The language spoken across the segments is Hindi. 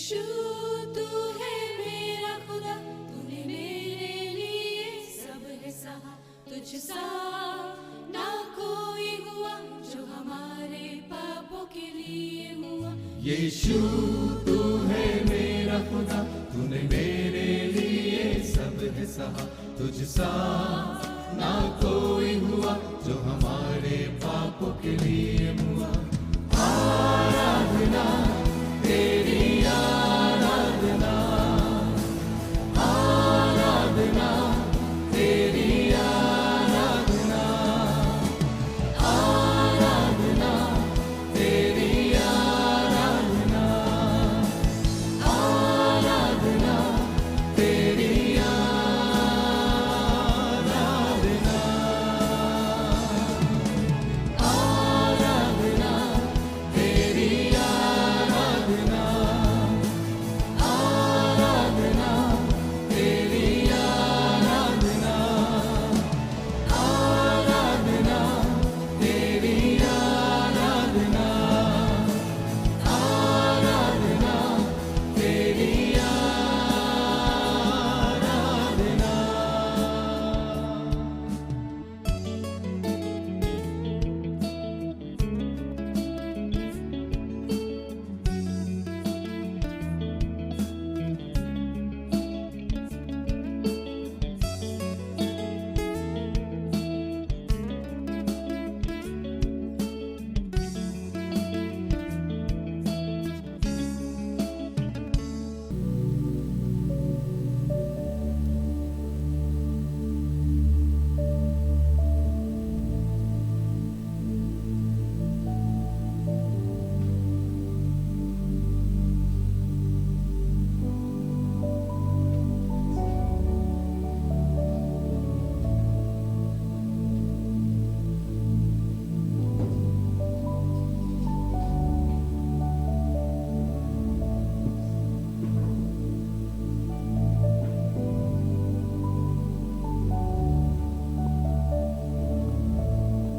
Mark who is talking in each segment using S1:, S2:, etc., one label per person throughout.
S1: यीशु तू है मेरा खुदा, तूने मेरे लिए सब है सहा, तुझसा ना कोई हुआ जो हमारे पापों के लिए हुआ।
S2: यीशु तू है मेरा खुदा, तूने मेरे लिए सब है सहा, तुझसा ना कोई हुआ जो हमारे पापों के लिए हुआ। आराधना तेरी आराधना, आराधना तेरी आराधना, आराधना तेरी आराधना, आराधना तेरी आराधना, आराधना तेरी आराधना, आराधना तेरी आराधना, आराधना तेरी आराधना, आराधना तेरी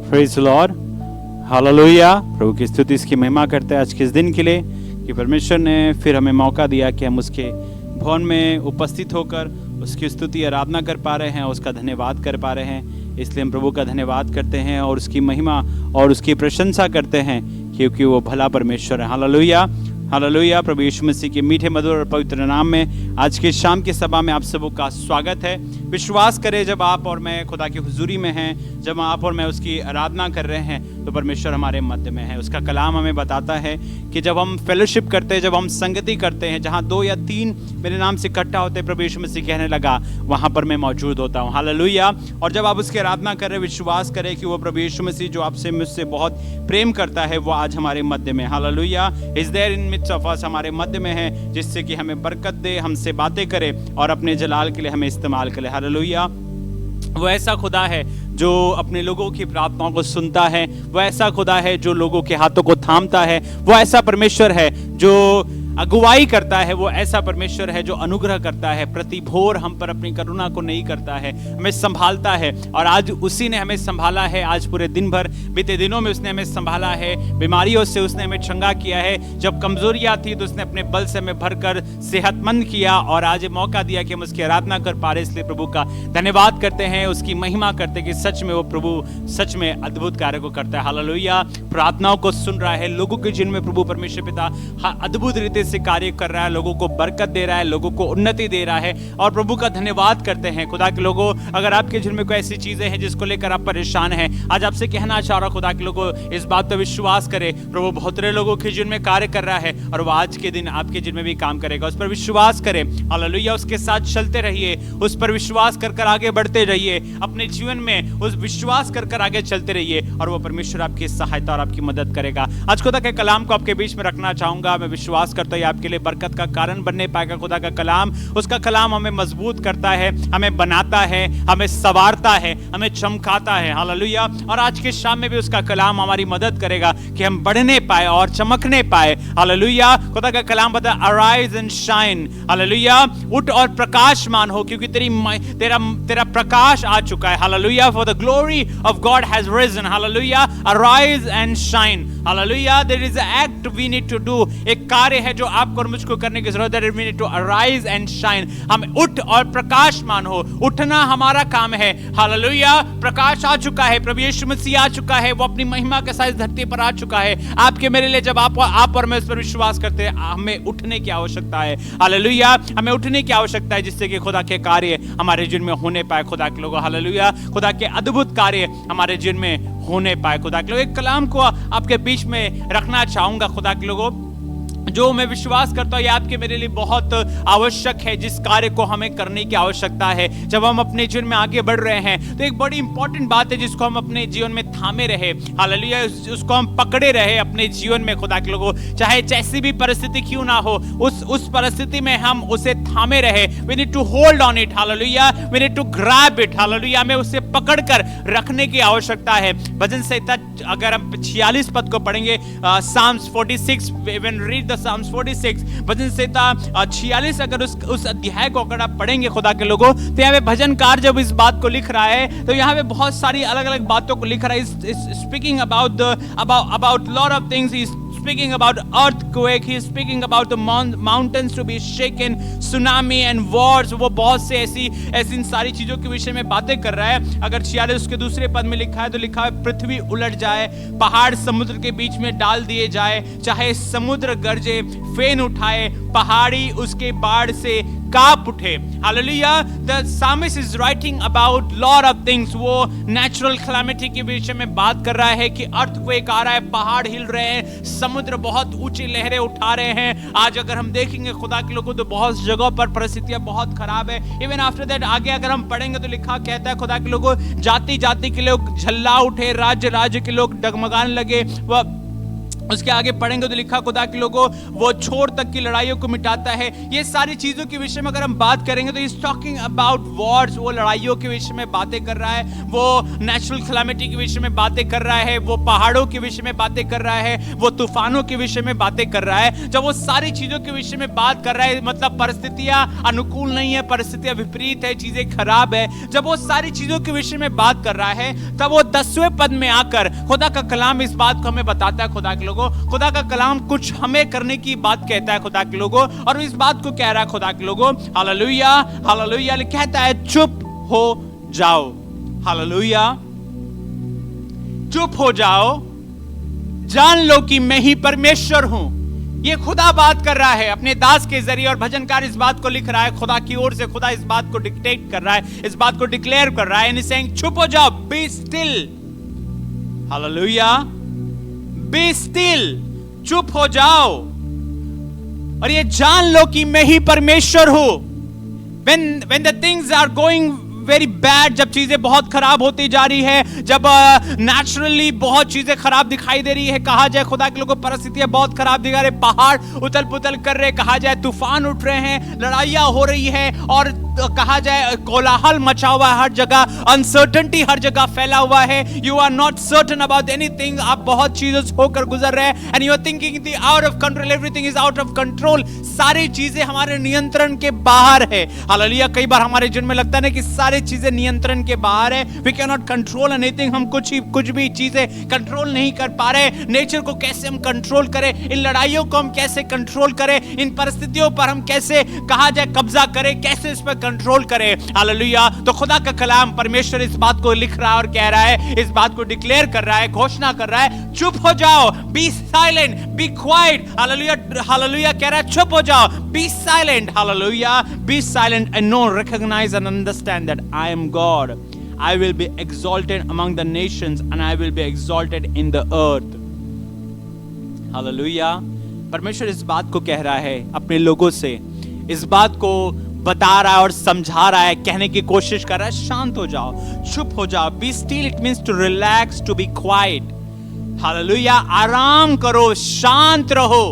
S3: प्रेज द लॉर्ड, हालेलुया। प्रभु की स्तुति, इसकी महिमा करते हैं आज के इस दिन के लिए कि परमेश्वर ने फिर हमें मौका दिया कि हम उसके भवन में उपस्थित होकर उसकी स्तुति आराधना कर पा रहे हैं, उसका धन्यवाद कर पा रहे हैं। इसलिए हम प्रभु का धन्यवाद करते हैं और उसकी महिमा और उसकी प्रशंसा करते हैं क्योंकि वो भला परमेश्वर है। Hallelujah, hallelujah. प्रभु यीशु मसीह के मीठे मधुर और पवित्र नाम में आज के शाम की सभा में आप सबों का स्वागत है। विश्वास करें जब आप और मैं खुदा की हुजूरी में हैं, जब आप और मैं उसकी आराधना कर रहे हैं तो परमेश्वर हमारे मध्य में है। उसका कलाम हमें बताता है कि जब हम फेलोशिप करते हैं, जब हम संगति करते हैं, जहाँ 2 या 3 मेरे नाम से इकट्ठा होते हैं, प्रभु यीशु मसीह कहने लगा वहाँ पर मैं मौजूद होता हूँ। हालेलुया। और जब आप उसकी आराधना कर रहे, विश्वास करें कि वो प्रभु यीशु मसीह जो आपसे मुझसे बहुत प्रेम करता है वो आज हमारे मध्य में। Hallelujah. Is there in midst of us, हमारे मध्य में है, जिससे कि हमें बरकत दे, हमसे बातें करे और अपने जलाल के लिए हमें इस्तेमाल करे। हालेलुया। वो ऐसा खुदा है जो अपने लोगों की प्रार्थनाओं को सुनता है, वो ऐसा खुदा है जो लोगों के हाथों को थामता है, वो ऐसा परमेश्वर है जो अगुवाई करता है, वो ऐसा परमेश्वर है जो अनुग्रह करता है, प्रति भोर हम पर अपनी करुणा को नहीं करता है, हमें संभालता है। और आज उसी ने हमें संभाला है, आज पूरे दिन भर बीते दिनों में उसने हमें संभाला है, बीमारियों से उसने हमें चंगा किया है, जब कमजोरियां थी तो उसने अपने बल से हमें भरकर सेहतमंद किया और आज मौका दिया कि हम उसकी आराधना कर पा रहे। इसलिए प्रभु का धन्यवाद करते हैं, उसकी महिमा करते हैं कि सच में वो प्रभु सच में अद्भुत कार्य को करता है। हालेलुया। प्रार्थनाओं को सुन रहा है, लोगों के जिनमें प्रभु परमेश्वर पिता अद्भुत रीति से कार्य कर रहा है, लोगों को बरकत दे रहा है, लोगों को उन्नति दे रहा है और प्रभु का धन्यवाद करते हैं। खुदा के लोगों, अगर आपके जीवन में कोई ऐसी चीजें हैं जिसको लेकर आप परेशान हैं, आज आपसे कहना चाह रहा हूं, खुदा के लोगों इस बात पर विश्वास करें, प्रभु बहुत सारे लोगों के जीवन में कार्य कर रहा है और वो आज के दिन आपके जीवन में भी काम करेगा। उस पर विश्वास करें। हालेलुया। उसके साथ चलते रहिए, उस पर विश्वास कर आगे बढ़ते रहिए, अपने जीवन में उस विश्वास कर आगे चलते रहिए और वो परमेश्वर आपकी सहायता और आपकी मदद करेगा। आज खुदा के कलाम को आपके बीच में रखना चाहूंगा। मैं विश्वास करता हूं आपके लिए बरकत का कारण बनने पाएगा। खुदा का कलाम, उसका कलाम हमें मजबूत करता है, हमें बनाता है, हमें संवारता है, हमें चमकाता है। हालेलुया। और आज के शाम में भी उसका कलाम हमारी मदद करेगा कि हम बढ़ने पाए और चमकने पाए। हालेलुया। खुदा का कलाम बता अराइज एंड शाइन। हालेलुया। उठ और प्रकाशमान हो, क्योंकि तेरा प्रकाश आ चुका है। Hallelujah. For the glory of God has risen. Hallelujah. Arise and shine. Hallelujah. There is a act we need to do. एक कार्य है जो आपको और मुझको करने की जरूरत है। We need to arise and shine. हम उठ और प्रकाशमान हो। उठना हमारा काम है। हालेलुया। प्रकाश आ चुका है, प्रभु यीशु मसीह आ चुका है, वो अपनी महिमा के साथ धरती पर आ चुका है। आपके मेरे लिए जब आप और मैं उस पर विश्वास करते हैं, हमें उठने की आवश्यकता है। हालेलुया। हमें उठने की आवश्यकता है जिससे कि खुदा के कार्य हमारे जीवन में होने पाए। खुदा के लोगों, हालेलुया, खुदा के अद्भुत कार्य हमारे जीवन में होने पाए। खुदा के लोगों, एक कलाम को आपके बीच में रखना चाहूंगा। खुदा के लोगों, जो मैं विश्वास करता हूँ ये आपके मेरे लिए बहुत आवश्यक है, जिस कार्य को हमें करने की आवश्यकता है जब हम अपने जीवन में आगे बढ़ रहे हैं। तो एक बड़ी इंपॉर्टेंट बात है जिसको हम अपने जीवन में थामे रहे। हालेलुया। उसको हम पकड़े रहे अपने जीवन में। खुदा के लोगों, चाहे जैसी भी परिस्थिति क्यों ना हो, उस परिस्थिति में हम उसे थामे रहे। We need to hold on it. Hallelujah. We need to grab it. Hallelujah. हमें उसे पकड़ कर रखने की आवश्यकता है। भजन संहिता अगर हम 46 पद को पढ़ेंगे, Psalms 46, when read the Psalms 46, भजन संहिता 46, अगर उस अध्याय को अगर आप पढ़ेंगे खुदा के लोगों, तो यहाँ पे भजनकार जब इस बात को लिख रहा है तो यहाँ पे बहुत सारी अलग अलग बातों को लिख रहा है। Speaking about lot of things. He's speaking about earthquake, he is speaking about the mountains to be shaken, tsunami and wars. वो बहुत से ऐसी सारी चीजों के विषय में बातें कर रहा है। अगर 46 उसके दूसरे पद में लिखा है तो लिखा है पृथ्वी उलट जाए, पहाड़ समुद्र के बीच में डाल दिए जाए, चाहे समुद्र गरजे, फेन उठाए, पहाड़ी उसके बाढ़ से कांप उठे। Hallelujah. The psalmist is writing about lot of things. वो नेचुरल कैलामिटी के विषय में बात कर रहा है कि अर्थक्वेक आ रहा है, पहाड़ हिल रहे हैं, समुद्र बहुत ऊंची लहरें उठा रहे हैं। आज अगर हम देखेंगे खुदा के लोगों तो बहुत जगहों पर परिस्थितियां बहुत खराब है। इवन आफ्टर दैट आगे अगर हम पढ़ेंगे तो लिखा कहता है खुदा के लोगों, जाति जाति के लोग झल्ला उठे, राज्य राज्य के लोग डगमगाने लगे। वह उसके आगे पढ़ेंगे तो लिखा खुदा के लोगों, वो छोर तक की लड़ाइयों को मिटाता है। ये सारी चीजों के विषय में अगर हम बात करेंगे तो इज टॉकिंग अबाउट वॉर्स। वो लड़ाइयों के विषय में बातें कर रहा है, वो नेचुरल कैलामिटी के विषय में बातें कर रहा है, वो पहाड़ों के विषय में बातें कर रहा है, वो तूफानों के विषय में बातें कर रहा है। जब वो सारी चीजों के विषय में बात कर रहा है, मतलब परिस्थितियां अनुकूल नहीं है, परिस्थितियां विपरीत है, चीजें खराब है, जब वो सारी चीजों के विषय में बात कर रहा है, तब वो 10वें पद में आकर खुदा का कलाम इस बात को हमें बताता है। खुदा के लोगों, खुदा का कलाम कुछ हमें करने की बात कहता है खुदा के लोगों, और इस बात को कह रहा है खुदा के लोगों। हालेलुया। हालेलुया। कहता है चुप हो जाओ। हालेलुया। चुप हो जाओ, जान लो कि मैं ही परमेश्वर हूं। ये खुदा बात कर रहा है अपने दास के जरिए, और भजनकार इस बात को लिख रहा है खुदा की ओर से। खुदा इस बात को डिक्टेट कर रहा है, इस बात को डिक्लेयर कर रहा है, सेइंग चुप हो जाओ, be still. Hallelujah. Be still, चुप हो जाओ, और ये जान लो कि मैं ही परमेश्वर हूं। When the things are going very bad, जब चीजें बहुत खराब होती जा रही है, जब नेचुरली बहुत चीजें खराब दिखाई दे रही है, कहा जाए खुदा के लोगों परिस्थितियां बहुत खराब दिखा रहे, पहाड़ उथल पुथल कर रहे, कहा जाए तूफान उठ रहे हैं, लड़ाइयां हो रही है, और कहा जाए कोलाहल मचा हुआ है हर जगह, अनसर्टेनिटी हर जगह फैला हुआ है। You are not certain about anything. आप बहुत चीजों से होकर गुजर रहे हैं, and you are thinking the out of control, everything is out of control. सारी चीजें हमारे नियंत्रण के बाहर है। हालेलुया। कई बार हमारे जीवन में लगता है ना कि सारी चीजें नियंत्रण के बाहर है, we can not control anything. हम कुछ भी चीजें कंट्रोल नहीं कर पा रहे। नेचर को कैसे हम कंट्रोल करें, इन लड़ाइयों को हम कैसे कंट्रोल करें, इन परिस्थितियों पर हम कैसे कहा जाए कब्जा करें, कैसे इस पर कंट्रोल करे। हालेलुया। तो खुदा का कलाम परमेश्वर इस बात को लिख रहा है और कह रहा है, इस बात को डिक्लेयर कर रहा है, घोषणा कर रहा है, चुप हो जाओ, be silent, be quiet. Hallelujah. Hallelujah कह रहा है चुप हो जाओ, be silent. Hallelujah. Be silent and know, recognise and understand that I am God. I will be exalted among the nations and I will be exalted in the earth. Hallelujah. परमेश्वर इस बात को कह रहा है अपने लोगों से, इस बात को बता रहा है और समझा रहा है, कहने की कोशिश कर रहा है, शांत हो जाओ, चुप हो जाओ। Be still, it means to relax, to be quiet. Hallelujah. आराम करो, शांत रहो।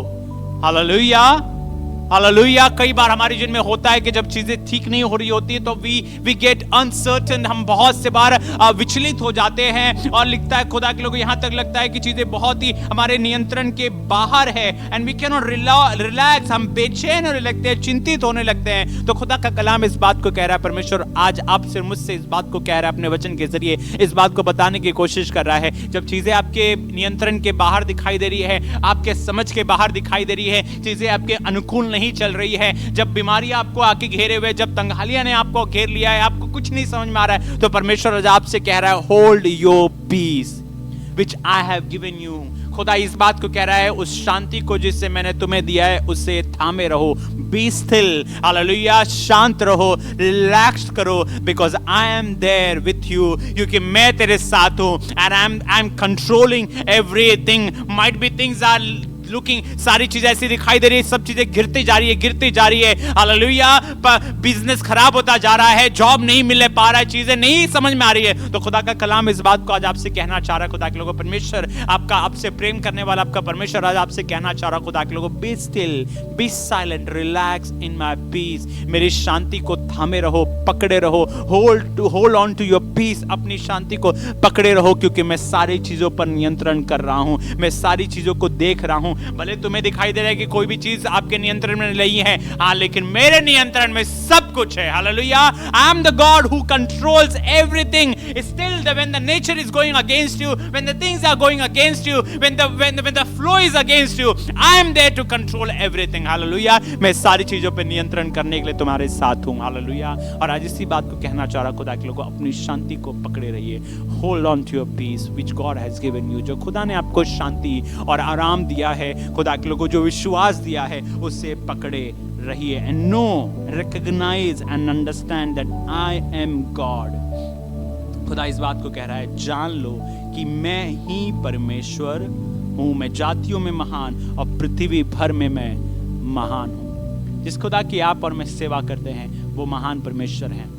S3: हालेलुया। हालेलुया। कई बार हमारे जिन में होता है कि जब चीजें ठीक नहीं हो रही होती है तो वी गेट अनसर्टेन, हम बहुत से बार विचलित हो जाते हैं और लिखता है खुदा के लोगों, यहां तक लगता है कि चीजें बहुत ही हमारे नियंत्रण के बाहर है and we can not relax, हम बेचैन होने लगते हैं, चिंतित होने लगते हैं। तो खुदा का कलाम इस बात को कह रहा है, परमेश्वर आज आपसे मुझसे इस बात को कह रहा है, अपने वचन के जरिए इस बात को बताने की कोशिश कर रहा है। जब चीजें आपके नियंत्रण के बाहर दिखाई दे रही है, आपके समझ के बाहर दिखाई दे रही है, चीजें आपके अनुकूल नहीं चल रही है, जब बीमारियां आपको आके घेरे हुए, जब तंगहालियां ने आपको घेर लिया है, आपको कुछ नहीं समझ में आ रहा है, तो परमेश्वर आज आपसे कह रहा है, hold your peace which I have given you. खुदा इस बात को कह रहा है, उस शांति को जिससे मैंने तुम्हें दिया है उसे थामे रहो, बी स्टिल, हालेलुया, शांत रहो, रिलैक्स करो, because I am there with you, क्योंकि मैं तेरे साथ हूं and I am controlling everything. Might be things are looking, सारी चीजें ऐसी दिखाई दे रही है, सब चीजें गिरती जा रही है, हालेलुया, बिजनेस खराब होता जा रहा है, जॉब नहीं मिल पा रहा है, चीजें नहीं समझ में आ रही है। तो खुदा का कलाम इस बात को आज आपसे कहना चाह रहा है, खुदा के लोगों, परमेश्वर आपका, आपसे प्रेम करने वाला आपका परमेश्वर आज आपसे कहना चाह रहा है, खुदा के लोगों, be still, be silent, relax in my peace, मेरी शांति को थामे रहो, पकड़े रहो, hold on to your peace, अपनी शांति को पकड़े रहो, क्योंकि मैं सारी चीजों पर नियंत्रण कर रहा हूं, मैं सारी चीजों को देख रहा हूं। भले तुम्हें दिखाई दे रहा है कि कोई भी चीज आपके नियंत्रण में नहीं है, हाँ, लेकिन मेरे नियंत्रण में सब कुछ है, hallelujah. I am the God who controls everything. Still when the nature is going against you, when the things are going against you, when the flow is against you, I am there to control everything, hallelujah. मैं सारी चीजों पर नियंत्रण करने के लिए तुम्हारे साथ हूं, हालेलुया। और आज इसी बात को कहना चाह रहा खुदा के लोगों, अपनी शांति को पकड़े रहिए, hold on to your peace which God has given you. जो खुदा ने आपको शांति और आराम दिया है, खुदा के लोगों जो विश्वास दिया है, उससे पकड़े रहिए। And know, recognise and understand that I am God. खुदा इस बात को कह रहा है, जान लो कि मैं ही परमेश्वर हूं, मैं जातियों में महान और पृथ्वी भर में मैं महान हूं। जिस खुदा की आप और मैं सेवा करते हैं वो महान परमेश्वर है।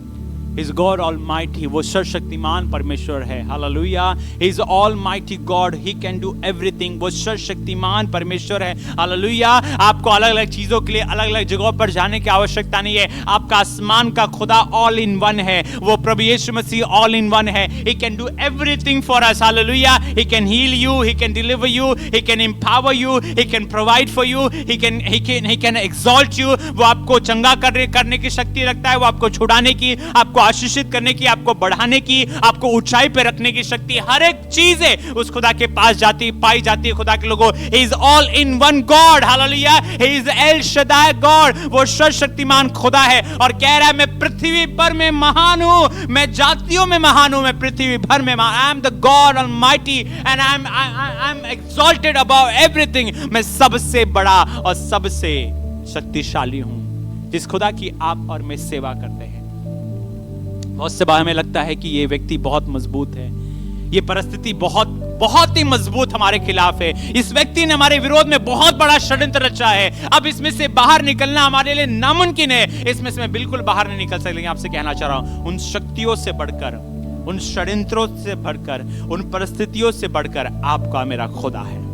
S3: Is God Almighty, वो सर्वशक्तिमान परमेश्वर है, hallelujah. He is Almighty God, He can do everything, वो सर्वशक्तिमान परमेश्वर है, हालेलुया। आपको अलग अलग चीजों के लिए अलग अलग जगहों पर जाने की आवश्यकता नहीं है। आपका आसमान का खुदा ऑल इन वन है, वो प्रभु यीशु मसीह ऑल इन वन है। He can do everything for us, hallelujah. He can heal you, He can deliver you, He can empower you, He can provide for you, He can exalt you। वो आपको चंगा करने की शक्ति रखता है, वो आपको छुड़ाने की, आपको आशीषित करने की, आपको बढ़ाने की, आपको ऊंचाई पे रखने की शक्ति, हर एक चीजें उस खुदा के पास पाई जाती है। खुदा के लोगों, He is all in one God, hallelujah. He is El Shaddai God, वो सर्वशक्तिमान खुदा है और कह रहा है, मैं पृथ्वी पर में महान हूं, मैं जातियों में महान हूं, मैं पृथ्वी भर में महान। I am the God Almighty and I am exalted above everything। मैं सबसे बड़ा और सबसे शक्तिशाली हूं। जिस खुदा की आप और मैं सेवा करते हैं, बहुत से बार हमें लगता है कि ये व्यक्ति बहुत मजबूत है, ये परिस्थिति बहुत ही मजबूत हमारे खिलाफ है, इस व्यक्ति ने हमारे विरोध में बहुत बड़ा षड्यंत्र रचा है, अब इसमें से बाहर निकलना हमारे लिए नामुमकिन है, इसमें से मैं बिल्कुल बाहर नहीं निकल सकता। आपसे कहना चाह रहा हूं, उन शक्तियों से बढ़कर, उन षड्यंत्रों से बढ़कर, उन परिस्थितियों से बढ़कर आपका मेरा खुदा है,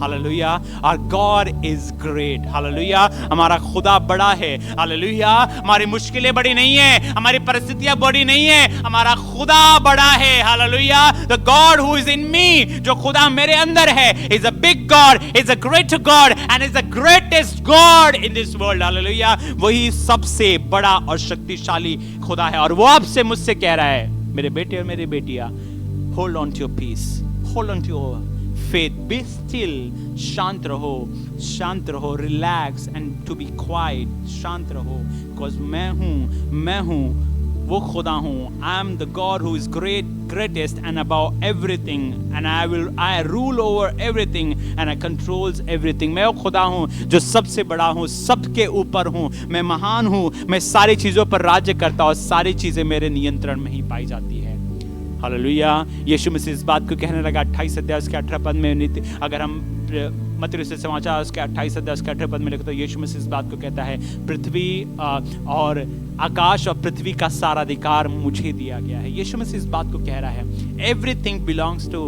S3: हालेलुया। और गॉड इज ग्रेट, हालेलुया। हमारा खुदा बड़ा है, हालेलुया। हमारी मुश्किलें बड़ी नहीं है, हमारी परिस्थितियां बड़ी नहीं है, हमारा खुदा बड़ा है, hallelujah. The God who is in me, जो खुदा मेरे अंदर है, is a big God, is a great God and is the greatest God in this world, hallelujah. वही सबसे बड़ा और शक्तिशाली खुदा है और वो आपसे मुझसे कह रहा है, मेरे बेटे और मेरी बेटियां, hold on to your peace, hold on to your faith, be still, शांत रहो, relax and to be quiet, शांत रहो, because मैं हूँ वो खुदा हूँ। I am the God who is greatest and above everything and I rule over everything and I controls everything। मैं वो खुदा हूँ जो सबसे बड़ा हूँ, सबके ऊपर हूँ, मैं महान हूँ, मैं सारी चीजों पर राज्य करता हूँ, सारी चीजें मेरे नियंत्रण में ही पाई जाती है, हालेलुया। यीशु मसीह इस बात को कहने लगा 28 अध्याय उसके 18 पद में। अगर हम मत्ती से समाचार उसके 28 अध्याय उसके 18 पद में लिखते तो यीशु मसीह इस बात को कहता है, पृथ्वी और आकाश और पृथ्वी का सारा अधिकार मुझे दिया गया है। यीशु मसीह इस बात को कह रहा है, everything belongs to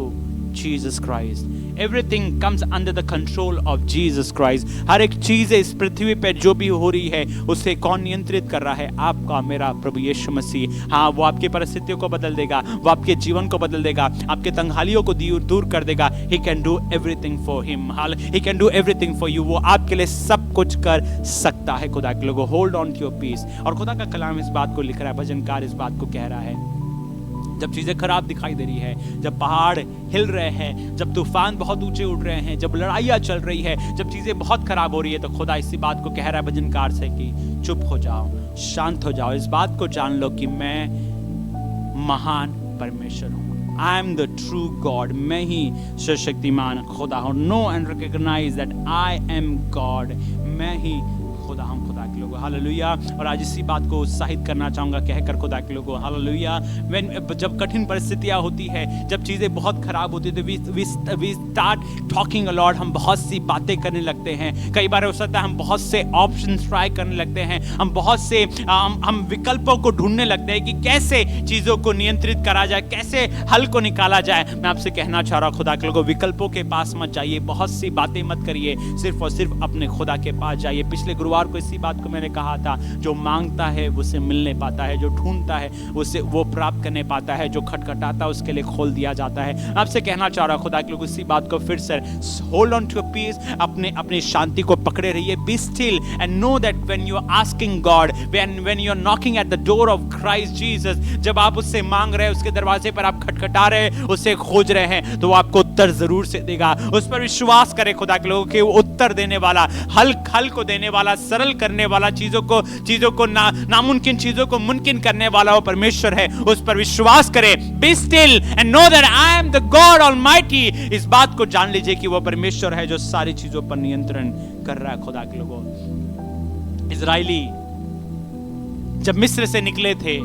S3: Jesus Christ, everything comes under the control of Jesus Christ. हर एक चीज इस पृथ्वी पे जो भी हो रही है उसे कौन नियंत्रित कर रहा है? आपका मेरा प्रभु यीशु मसीह। हाँ, वो आपकी परिस्थितियों को बदल देगा, वो आपके जीवन को बदल देगा, आपके तंगहालियों को दूर कर देगा। He can do everything for him. He can do everything for you. वो आपके लिए सब कुछ कर सकता है। खुदा के लोगों, hold on to your peace. और खुदा का कलाम इस बात को लिख रहा है, भजनकार इस बात को कह रहा है, जब चीजें खराब दिखाई दे रही है, जब पहाड़ हिल रहे हैं, जब तूफान बहुत ऊंचे उठ रहे हैं, जब लड़ाइयां चल रही है, जब चीजें बहुत खराब हो रही है, तो खुदा इसी बात को कह रहा है भजनकार से कि चुप हो जाओ, शांत हो जाओ, इस बात को जान लो कि मैं महान परमेश्वर हूं। I am the true God. मैं ही सर्वशक्तिमान खुदा हूं। Know and recognize that I am God. मैं ही खुदा हूं। खुदा के लोगों, हालेलुया। और आज इसी बात को उत्साहित करना चाहूंगा कहकर खुदा के लोगों, हालेलुया। जब कठिन परिस्थितियां होती है, जब चीजें बहुत खराब होती है, तो we start talking a lot। हम बहुत सी बातें करने लगते हैं। कई बार हो सकता है हम बहुत से ऑप्शंस ट्राई करने लगते हैं, हम बहुत से हम विकल्पों को ढूंढने लगते हैं कि कैसे चीजों को नियंत्रित करा जाए, कैसे हल को निकाला जाए। मैं आपसे कहना चाह रहा हूं खुदा के लोगों, विकल्पों के पास मत जाइए, बहुत सी बातें मत करिए, सिर्फ और सिर्फ अपने खुदा के पास जाइए। पिछले गुरुवार को इसी बात को मैंने कहा था, जो मांगता है उसे मिलने पाता है, जो ढूंढता है उसे वो प्राप्त करने पाता है, जो खटखटाता है उसके लिए खोल दिया जाता है। आपसे कहना चाह रहा हूं खुदा के लोग इसी बात को फिर से, hold on to your peace, अपनी शांति को पकड़े रहिए। Be still and know that when you are asking God, when you are knocking at the door of Christ Jesus, जब आप उससे मांग रहे हैं, उसके दरवाजे पर आप खटखटा रहे हैं, उसे खोज रहे हैं, तो वो आपको उत्तर जरूर से देगा। उस पर विश्वास करें खुदा के लोगों कि वो उत्तर देने वाला, हल को देने वाला, सरल करने वाला, चीजों को नामुमकिन चीजों को मुमकिन करने वाला वो परमेश्वर है। उस पर विश्वास करें। B still and know that I am the God almighty. इस बात को जान लीजिए कि वो परमेश्वर है जो सारी चीजों पर नियंत्रण कर रहा है। खुदा के लोगों, इजराइली जब मिस्र से निकले थे,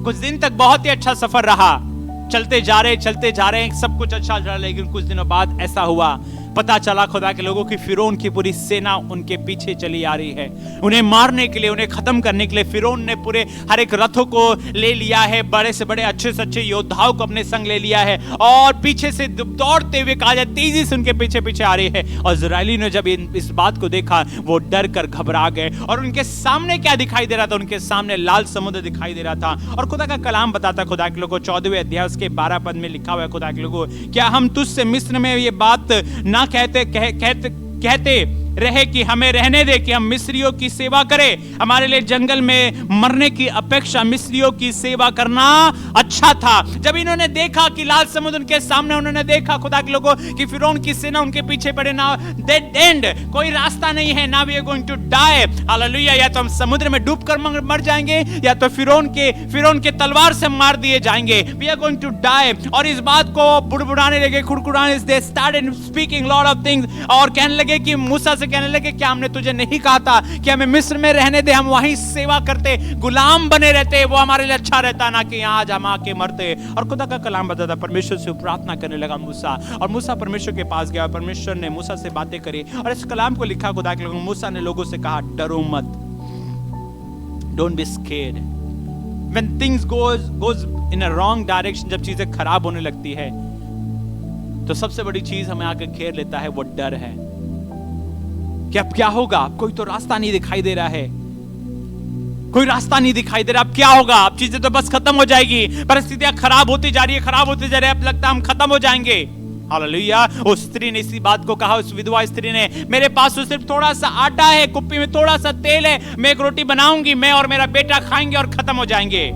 S3: कुछ दिन तक बहुत ही अच्छा सफर रहा, चलते जा रहे सब कुछ अच्छा चल रहा, लेकिन कुछ दिनों बाद ऐसा हुआ, पता चला खुदा के लोगों की फिरौन की पूरी सेना उनके पीछे चली आ रही है। उन्हें मारने के लिए, उन्हें खत्म करने के लिए फिरौन ने पूरे हर एक रथों को ले लिया है, बड़े से बड़े अच्छे से अच्छे योद्धाओं को अपने संग ले लिया है, और पीछे से दौड़ते हुए कहा जाए तेजी से उनके पीछे आ रही है। और इस्राएली ने जब इस बात को देखा, वो डर कर घबरा गए, और उनके सामने क्या दिखाई दे रहा था? उनके सामने लाल समुद्र दिखाई दे रहा था। और खुदा का कलाम बताता, खुदा के लोगों 14वें अध्याय उसके 12 पद में लिखा हुआ है, खुदा के लोगों, क्या हम तुझसे मिस्र में ये बात ना कहते रहे कि हमें रहने दे कि हम मिस्रियों की सेवा करें? हमारे लिए जंगल में मरने की अपेक्षा मिस्रियों की सेवा करना अच्छा था। जब इन्होंने देखा कि लाल समुद्र उनके सामने, उन्होंने देखा खुदा के लोगों कि फिरौन की सेना उनके पीछे पड़े, ना डेड एंड, कोई रास्ता नहीं है, ना we are going to die, hallelujah, या तो हम समुद्र में डूबकर मर जाएंगे, या तो फिरौन के तलवार से मार दिए जाएंगे, we are going to die. और इस बात को बुड़बुड़ाने लगे, खुड़खुड़ाने, they started speaking lot of things, और कहने लगे कि मूसा से कहने लगे, क्या हमने तुझे नहीं कहा था कि हमें मिस्र में रहने दे, हम वहीं सेवा करते, गुलाम बने रहते, वो हमारे लिए अच्छा रहता, ना कि यहाँ जमा के मरते। और खुदा का कलाम बताता, परमेश्वर से प्रार्थना करने लगा मूसा, और मूसा परमेश्वर के पास गया, परमेश्वर ने मूसा से बातें करी, और इस कलाम को लिखा खुदा के लोगों, मूसा ने लोगों से कहा, डरो मत, don't be scared. When things goes in a wrong direction, जब चीजें खराब होने लगती है, तो सबसे बड़ी चीज हमें आके घेर लेता है, वो डर है कि अब क्या होगा, अब कोई तो रास्ता नहीं दिखाई दे रहा है, कोई रास्ता नहीं दिखाई दे रहा, अब क्या होगा, अब चीजें तो बस खत्म हो जाएगी, परिस्थितियां खराब होती जा रही है, अब लगता है हम खत्म हो जाएंगे। हालेलुया। उस स्त्री ने इसी बात को कहा, उस विधवा स्त्री ने, मेरे पास तो सिर्फ थोड़ा सा आटा है, कुप्पी में थोड़ा सा तेल है, मैं एक रोटी बनाऊंगी, मैं और मेरा बेटा खाएंगे और खत्म हो जाएंगे।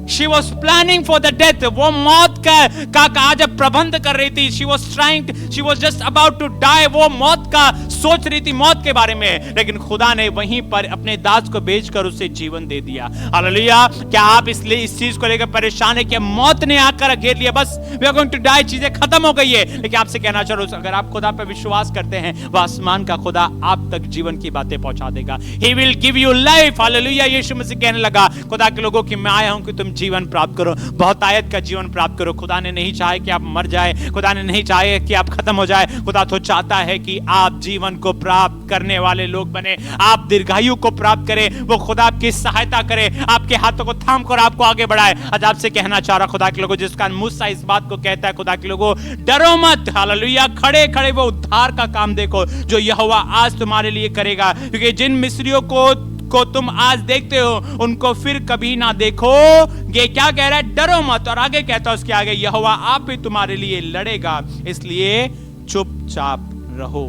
S3: She was planning for the death. वो मौत का जब प्रबंध कर रही थी, she was just about to die. वो मौत का सोच रही थी, मौत के बारे में, लेकिन खुदा ने वहीं पर अपने दास को भेजकर उसे जीवन दे दिया। हालेलुया। क्या आप इसलिए इस चीज को लेकर परेशान है कि मौत ने आकर घेर लिया, बस we are going to die, चीजें खत्म हो गई है? लेकिन आपसे कहना चाह रहा हूं, अगर आप खुदा पर विश्वास करते हैं, वह आसमान का खुदा आप तक जीवन की बातें पहुंचा देगा। He will give you life. Hallelujah. यीशु मसीह कहने लगा खुदा के लोगों कि मैं आया हूं कि तुम जीवन प्राप्त करो, बहुतायत का जीवन प्राप्त करो। खुदा ने नहीं चाहे कि आप मर जाए, खुदा ने नहीं चाहे कि आप खत्म हो जाए। खुदा तो चाहता है कि आप जीवन को प्राप्त करने वाले लोग बने, आप दीर्घायु को प्राप्त करें। वो खुदा आपकी सहायता करे, आपके हाथों को थाम कर आपको आगे बढ़ाए। आज आपसे कहना चाह रहा खुदा के लोगों, जिसका मूसा इस बात को कहता है, खुदा के लोगों डरो मत, हालेलुया। खड़े खड़े वो उद्धार का काम देखो जो यहोवा आज तुम्हारे लिए करेगा, क्योंकि जिन मिस्रियों को तुम आज देखते हो उनको फिर कभी ना देखो। ये क्या कह रहा है? डरो मत। और आगे कहता है उसके आगे, यहोवा आप ही तुम्हारे लिए लड़ेगा, इसलिए चुपचाप रहो।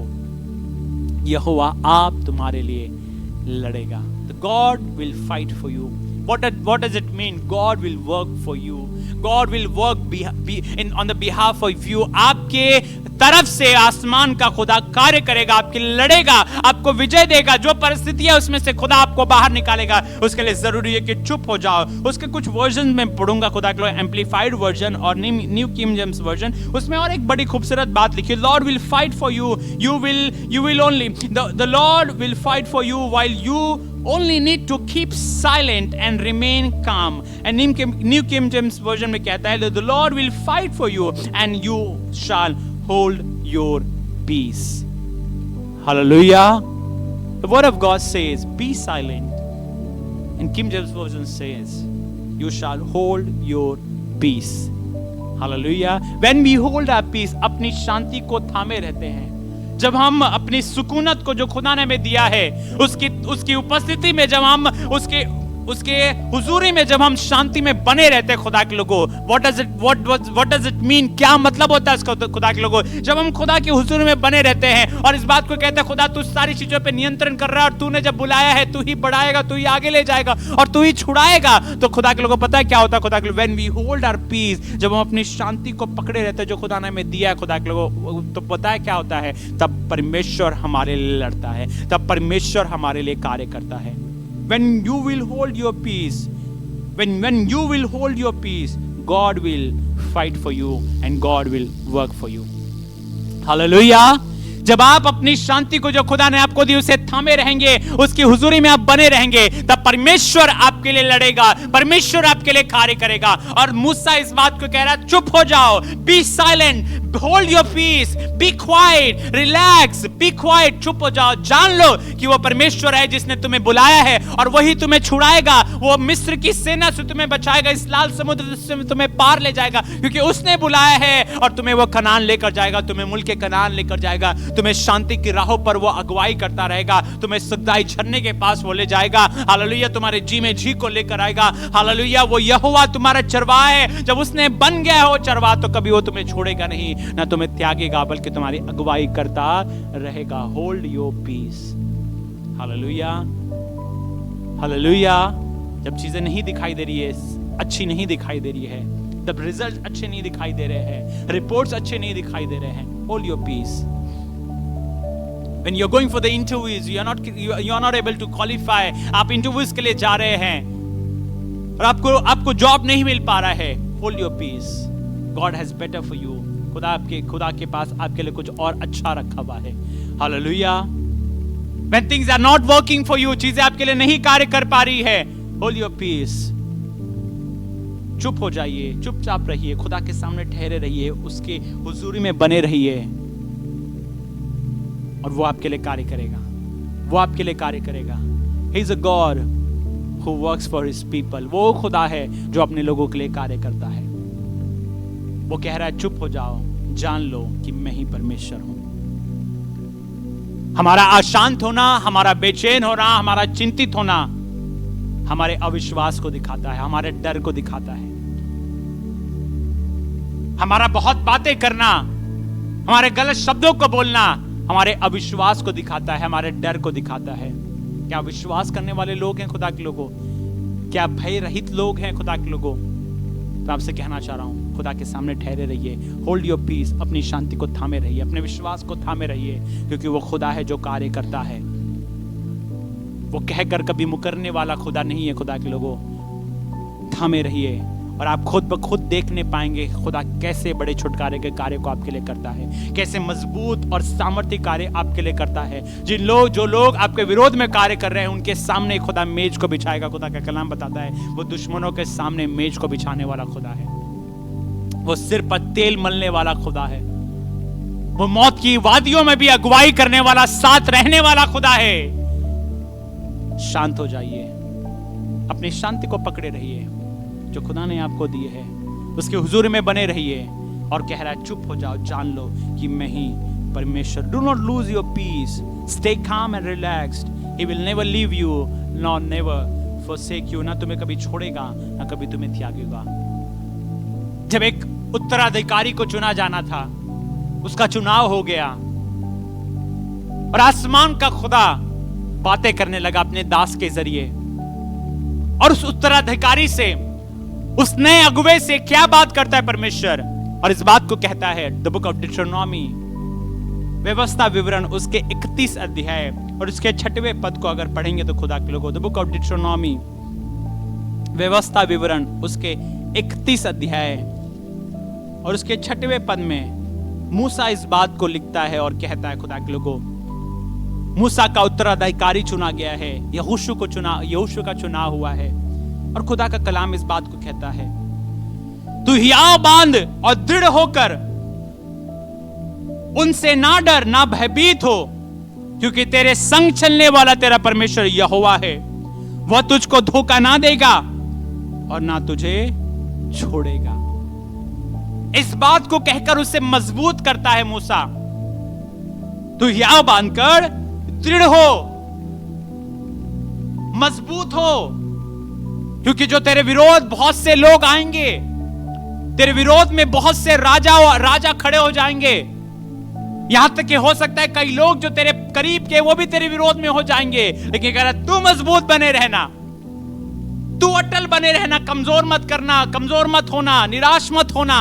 S3: यहोवा आप तुम्हारे लिए लड़ेगा। The God will fight for you. What does it mean? God will work for you. God will work on the behalf of you. आपके तरफ से आसमान का खुदा कार्य करेगा, आपकी लड़ेगा, आपको विजय देगा। जो परिस्थिति है उसमें से खुदा आपको बाहर निकालेगा। उसके लिए जरूरी है कि चुप हो जाओ। उसके कुछ वर्जन में पढ़ूंगा, खुदा के एम्पलीफाइड वर्जन और न्यू किंग जेम्स वर्जन। उसमें और एक बड़ी खूबसूरत बात लिखी, Lord will fight for you, you will only the Lord will fight for you while you only need to keep silent and remain calm. And New King James Version में कहता है, the Lord will fight for you and you shall hold your peace. Hallelujah. The word of God says, be silent. And King James Version says, you shall hold your peace. Hallelujah. When we hold our peace, अपनी शांति को थामे रहते हैं। जब हम अपनी सुकूनत को जो खुदा ने हमें दिया है, उसकी उपस्थिति में जब हम उसके हुजूरी में जब हम शांति में बने रहते हैं खुदा के लोगों, what does it mean? क्या मतलब होता है इसका खुदा के लोगों? जब हम खुदा के हुजूरी में बने रहते हैं और इस बात को कहते हैं, खुदा तू सारी चीजों पे नियंत्रण कर रहा है और तूने जब बुलाया है तू ही बढ़ाएगा, तू ही आगे ले जाएगा और तू ही छुड़ाएगा। तो खुदा के लोगों पता है क्या होता है खुदा के लोगों? when we hold our peace, जब हम अपनी शांति को पकड़े रहते हैं जो खुदा ने हमें दिया है खुदा के लोगों, तो पता है क्या होता है? तब परमेश्वर हमारे लिए लड़ता है, तब परमेश्वर हमारे लिए कार्य करता है। When you will hold your peace, when you will hold your peace, God will fight for you and God will work for you. Hallelujah. जब आप अपनी शांति को जो खुदा ने आपको दी उसे थामे रहेंगे, उसकी हुजूरी में आप बने रहेंगे, तब परमेश्वर आपके लिए लड़ेगा, परमेश्वर आपके लिए कार्य करेगा। और मूसा इस बात को कह रहा है, चुप हो जाओ, be silent, hold your peace, be quiet, relax, be quiet, चुप हो जाओ। जान लो कि वो परमेश्वर है जिसने तुम्हें बुलाया है और वही तुम्हें छुड़ाएगा। वो मिस्र की सेना से तुम्हें बचाएगा, इस लाल समुद्र से तुम्हें पार ले जाएगा, क्योंकि उसने बुलाया है और तुम्हें वो कनान लेकर जाएगा, तुम्हें मुल्क के कनान लेकर जाएगा, तुम्हें शांति की राहों पर वो अगुवाई करता रहेगा, तुम्हें सुखदाई झरने के पास वो ले जाएगा। हालेलुया। तुम्हारे जी में जी को लेकर आएगा। हालेलुया। वो यहोवा तुम्हारा चरवाहा है, जब उसने बन गया हो चरवाहा तो कभी वो तुम्हें छोड़ेगा नहीं, ना तुम्हें त्यागेगा, बल्कि तुम्हारी अगुवाई करता रहेगा। Hold your peace. Hallelujah, hallelujah. जब चीजें नहीं दिखाई दे रही है, अच्छी नहीं दिखाई दे रही है, जब रिजल्ट अच्छे नहीं दिखाई दे रहे हैं, रिपोर्ट्स अच्छे नहीं दिखाई दे रहे हैं, hold your peace. When you're going for the interviews, you are not able to qualify. आप इंटरव्यूज के लिए जा रहे हैं और आपको जॉब नहीं मिल पा रहा है, hold your peace. God has better for you. खुदा के पास आपके लिए कुछ और अच्छा रखा हुआ है। Hallelujah. When things are not working for you, चीजें आपके लिए नहीं कार्य कर पा रही है, hold your peace. चुप हो जाइए, चुपचाप रहिए, खुदा के सामने ठहरे रहिए, उसके हुजूरी में बने रहिए और वो आपके लिए कार्य करेगा, वो आपके लिए कार्य करेगा। He is a God who works for his people. वो खुदा है जो अपने लोगों के लिए कार्य करता है। वो कह रहा है चुप हो जाओ, जान लो कि मैं ही परमेश्वर हूं। हमारा अशांत होना, हमारा बेचैन होना, हमारा चिंतित होना हमारे अविश्वास को दिखाता है, हमारे डर को दिखाता है। हमारा बहुत बातें करना, हमारे गलत शब्दों को बोलना हमारे अविश्वास को दिखाता है, हमारे डर को दिखाता है। क्या विश्वास करने वाले लोग हैं खुदा के लोगों? क्या भय रहित लोग हैं खुदा के लोगों? तो आपसे कहना चाह रहा हूं, खुदा के सामने ठहरे रहिए, होल्ड योर पीस, अपनी शांति को थामे रहिए, अपने विश्वास को थामे रहिए, क्योंकि वो खुदा है जो कार्य करता है। वो कहकर कभी मुकरने वाला खुदा नहीं है। खुदा के लोगों, थामे रहिए और आप खुद ब खुद देखने पाएंगे खुदा कैसे बड़े छुटकारे के कार्य को आपके लिए करता है, कैसे मजबूत और सामर्थ्य कार्य आपके लिए करता है। जो लोग आपके विरोध में कार्य कर रहे हैं उनके सामने खुदा मेज को बिछाएगा। खुदा का कलाम बताता है वो दुश्मनों के सामने मेज को बिछाने वाला खुदा है, वो सिर पर तेल मलने वाला खुदा है, वो मौत की वादियों में भी अगुवाई करने वाला, साथ रहने वाला खुदा है। शांत हो जाइए, अपनी शांति को पकड़े रहिए जो खुदा ने आपको दी है, उसके हुजूर में बने रहिए और कह रहा है चुप हो जाओ, जान लो कि मैं ही परमेश्वर। Do not lose your peace, stay calm and relaxed, he will never leave you nor never forsake you। ना तुम्हें कभी छोड़ेगा ना कभी तुम्हें त्यागेगा। जब एक उत्तराधिकारी को चुना जाना था, उसका चुनाव हो गया और आसमान का खुदा बातें करने लगा अपने दास के जरिए, और उस उत्तराधिकारी से, उस नए अगुवे से क्या बात करता है परमेश्वर, और इस बात को कहता है द बुक ऑफ डिट्रोनॉमी, व्यवस्था विवरण उसके 31 अध्याय और उसके 6वें पद को अगर पढ़ेंगे तो खुदा के लोगों, द बुक ऑफ डिट्रोनॉमी व्यवस्था विवरण उसके 31 अध्याय और उसके 6वें पद में मूसा इस बात को लिखता है और कहता है खुदा के लोगों, मूसा का उत्तराधिकारी चुना गया है, यहोशू का चुनाव हुआ है, और खुदा का कलाम इस बात को कहता है तू हियाव बांध और दृढ़ होकर उनसे ना डर ना भयभीत हो, क्योंकि तेरे संग चलने वाला तेरा परमेश्वर यहोवा है, वह तुझको धोखा ना देगा और ना तुझे छोड़ेगा। इस बात को कहकर उसे मजबूत करता है मूसा, तू हियाव बांधकर दृढ़ हो, मजबूत हो, क्योंकि जो तेरे विरोध बहुत से लोग आएंगे, तेरे विरोध में बहुत से राजा खड़े हो जाएंगे, यहां तक कि हो सकता है कई लोग जो तेरे करीब के वो भी तेरे विरोध में हो जाएंगे, लेकिन कह रहा तू मजबूत बने रहना, तू अटल बने रहना, कमजोर मत करना, कमजोर मत होना, निराश मत होना।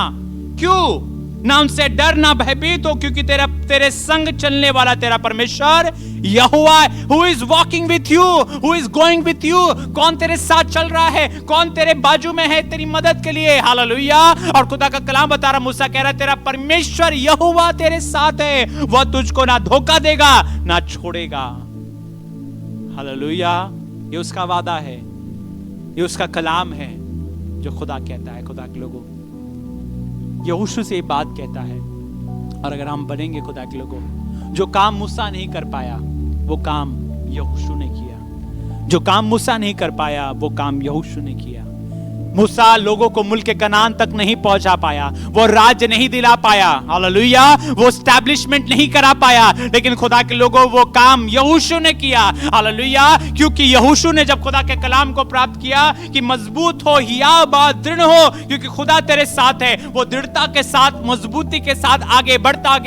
S3: क्यों? ना उनसे डर ना भयभीत हो, क्योंकि तेरे संग चलने वाला तेरा परमेश्वर यहोवा, who is walking with you, who is going with you. कौन तेरे साथ चल रहा है, कौन तेरे बाजू में है तेरी मदद के लिए। हालेलुया। और खुदा का कलाम बता रहा, मूसा कह रहा तेरा परमेश्वर यहोवा तेरे साथ है, वह तुझको ना धोखा देगा ना छोड़ेगा। हालेलुया। ये उसका वादा है, ये उसका कलाम है जो खुदा कहता है। खुदा के लोगों, यहोशू से ये बात कहता है, और अगर हम बनेंगे खुदा के लोगों, जो काम मूसा नहीं कर पाया वो काम यहोशू ने किया, जो काम मूसा नहीं कर पाया वो काम यहोशू ने किया। मूसा लोगों को मुल्क कनान तक नहीं पहुंचा पाया, वो राज्य नहीं दिला पाया, हालेलुया, वो एस्टैब्लिशमेंट नहीं करा पाया, लेकिन खुदा के लोगों वो काम यहोशू ने किया। हालेलुया। क्योंकि यहोशू ने जब खुदा के कलाम को प्राप्त किया कि मजबूत हो, हियाव बांध, दृढ़ हो, क्योंकि खुदा तेरे साथ है, वो दृढ़ता के साथ, मजबूती के साथ आगे बढ़ता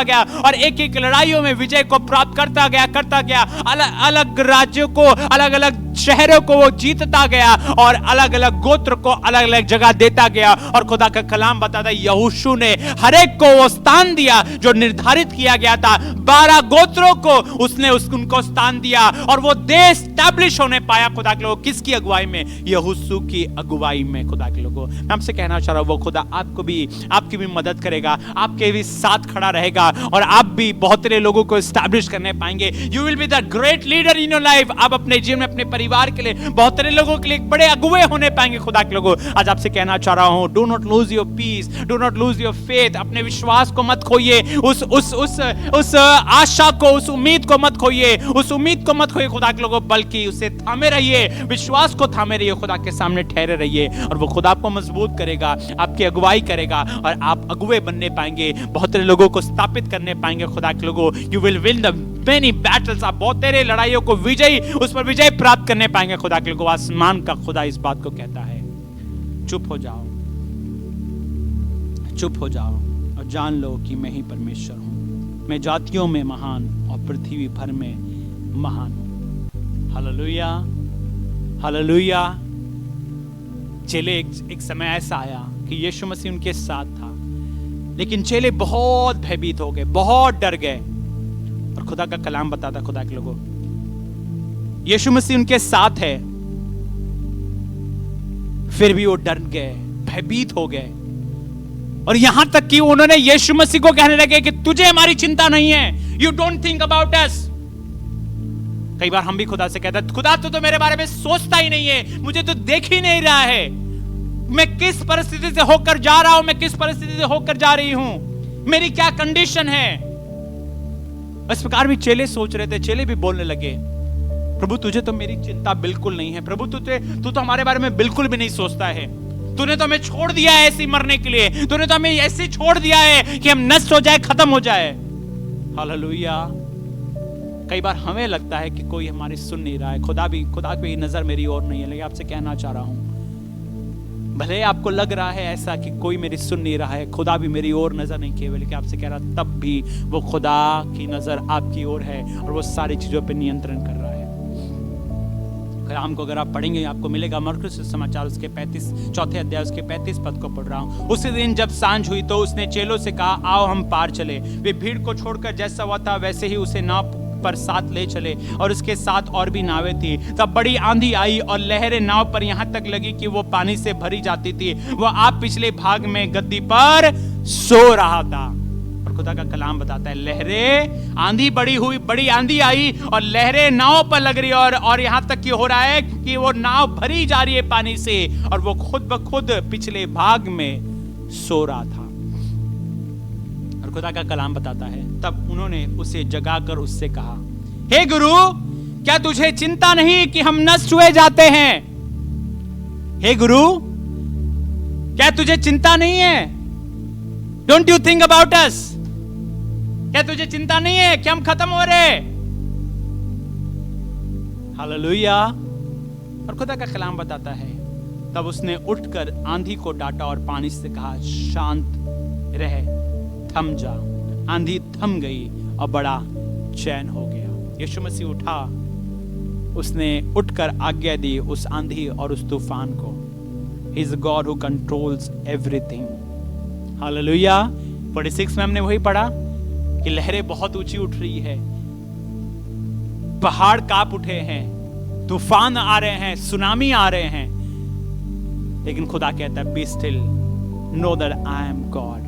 S3: गया और एक एक लड़ाइयों में विजय को प्राप्त करता गया। अलग अलग राज्यों को, अलग अलग शहरों को वो जीतता गया और अलग अलग गोत्र को अलग अलग जगह देता गया। और खुदा का कलाम बताता है यहोशू ने हर एक को वो स्थान दिया जो निर्धारित किया गया था। 12 गोत्रों को उसने उनको स्थान दिया और वो देश स्टैब्लिश होने पाया। खुदा के लोगों, किसकी अगुवाई में? यहोशू की अगुवाई में। खुदा के लोगों, मैं आपसे कहना चाह रहा हूं, वो खुदा आपको भी, आपकी भी मदद करेगा, आपके भी साथ खड़ा रहेगा और आप भी बहुत सारे लोगों को स्टैब्लिश करने पाएंगे। You will be the great leader in your life. आप अपने जीवन में, अपने परिवार के लिए, बहुत सारे लोगों के लिए एक बड़े अगुवे होने पाएंगे। खुदा के लोगों, आज आपसे कहना चाह रहा हूं, do not lose your peace, do not lose your faith. अपने विश्वास को मत खोइए, उस आशा को, उस उम्मीद को मत खोइए, उस उम्मीद को मत खोइए खुदा के लोगों, बल्कि उसे थामे रहिए, विश्वास को थामे रहिए, खुदा के सामने ठहरे रहिए और वो खुदा आपको मजबूत करेगा, आपकी अगुवाई करेगा और आप अगुवे बनने पाएंगे, बहुत सारे लोगों को स्थापित करने पाएंगे। खुदा के लोगों, you will win the many battles. आप बहुत सारे लड़ाइयों को विजयी, उस पर विजय प्राप्त करने पाएंगे। खुदा के लोगों, आसमान का खुदा इस बात को कहता है, चुप हो जाओ, चुप हो जाओ और जान लो कि मैं ही परमेश्वर हूं। मैं जातियों में महान और पृथ्वी भर में महान हूं। Hallelujah, hallelujah. चेले, एक समय ऐसा आया कि यीशु मसीह उनके साथ था, लेकिन चेले बहुत भयभीत हो गए, बहुत डर गए। और खुदा का कलाम बताता, खुदा के लोगों, यीशु मसीह उनके साथ है, फिर भी वो डर गए। भयभीत हो गए और यहां तक कि उन्होंने यीशु मसीह को कहने लगे कि तुझे हमारी चिंता नहीं है, you don't think about us. कई बार हम भी खुदा से कहते हैं, खुदा तो मेरे बारे में सोचता ही नहीं है, मुझे तो देख ही नहीं रहा है, मैं किस परिस्थिति से होकर जा रहा हूं, मैं किस परिस्थिति से होकर जा रही हूं, मेरी क्या कंडीशन है। इस प्रकार भी चेले सोच रहे थे। चेले भी बोलने लगे, प्रभु तुझे तो मेरी चिंता बिल्कुल नहीं है, प्रभु तू तो हमारे बारे में बिल्कुल भी नहीं सोचता है, तूने तो हमें छोड़ दिया है ऐसे मरने के लिए, तूने तो हमें ऐसे छोड़ दिया है कि हम नष्ट हो जाए, खत्म हो जाए। हालेलुया। कई बार हमें लगता है कि कोई हमारी सुन नहीं रहा है, खुदा की नजर मेरी ओर नहीं है। लेकिन आपसे कहना चाह रहा हूं, भले आपको लग रहा है ऐसा कि कोई मेरी सुन नहीं रहा है, खुदा भी मेरी ओर नजर नहीं किए, लेकिन आपसे कह रहा तब भी वो खुदा की नजर आपकी ओर है और वो सारी चीजों पर नियंत्रण कर रहा है। कलाम को अगर आप पढ़ेंगे आपको मिलेगा, मरकुस समाचार उसके 34 अध्याय उसके 35 पद को पढ़ रहा हूं। उसी दिन जब सांझ हुई तो उसने चेलों से कहा, आओ हम पार चले। वे भीड़ को छोड़कर जैसा हुआ था वैसे ही उसे नाव पर साथ ले चले और उसके साथ और भी नावें थी। तब बड़ी आंधी आई और लहरें नाव पर यहाँ तक लगी कि वो पानी से भरी जाती थी। वो आप पिछले भाग में गद्दी पर सो रहा था। और खुदा का कलाम बताता है, लहरें, बड़ी आंधी आई और लहरें नाव पर लग रही और यहाँ तक कि हो रहा है कि वो नाव भरी जा रही है पानी से और वो खुद ब खुद पिछले भाग में सो रहा था। खुदा का कलाम बताता है, तब उन्होंने उसे जगाकर उससे कहा, हे गुरु, क्या तुझे चिंता नहीं कि हम नष्ट हुए जाते हैं? हे गुरु, क्या तुझे चिंता नहीं है? Don't you think about us? क्या तुझे चिंता नहीं है कि हम खत्म हो रहे? हालेलुया। और खुदा का कलाम बताता है, तब उसने उठकर आंधी को डांटा और पानी से कहा, शांत रह, थम जा। आंधी थम गई और बड़ा चैन हो गया। यीशु मसीह उठा, उसने उठकर आज्ञा दी उस आंधी और उस तूफान को। He is God who controls everything. Hallelujah. 46 में हमने वही पढ़ा कि लहरें बहुत ऊंची उठ रही है, पहाड़ कांप उठे हैं, तूफान आ रहे हैं, सुनामी आ रहे हैं, लेकिन खुदा कहता है, be still, know that I am God.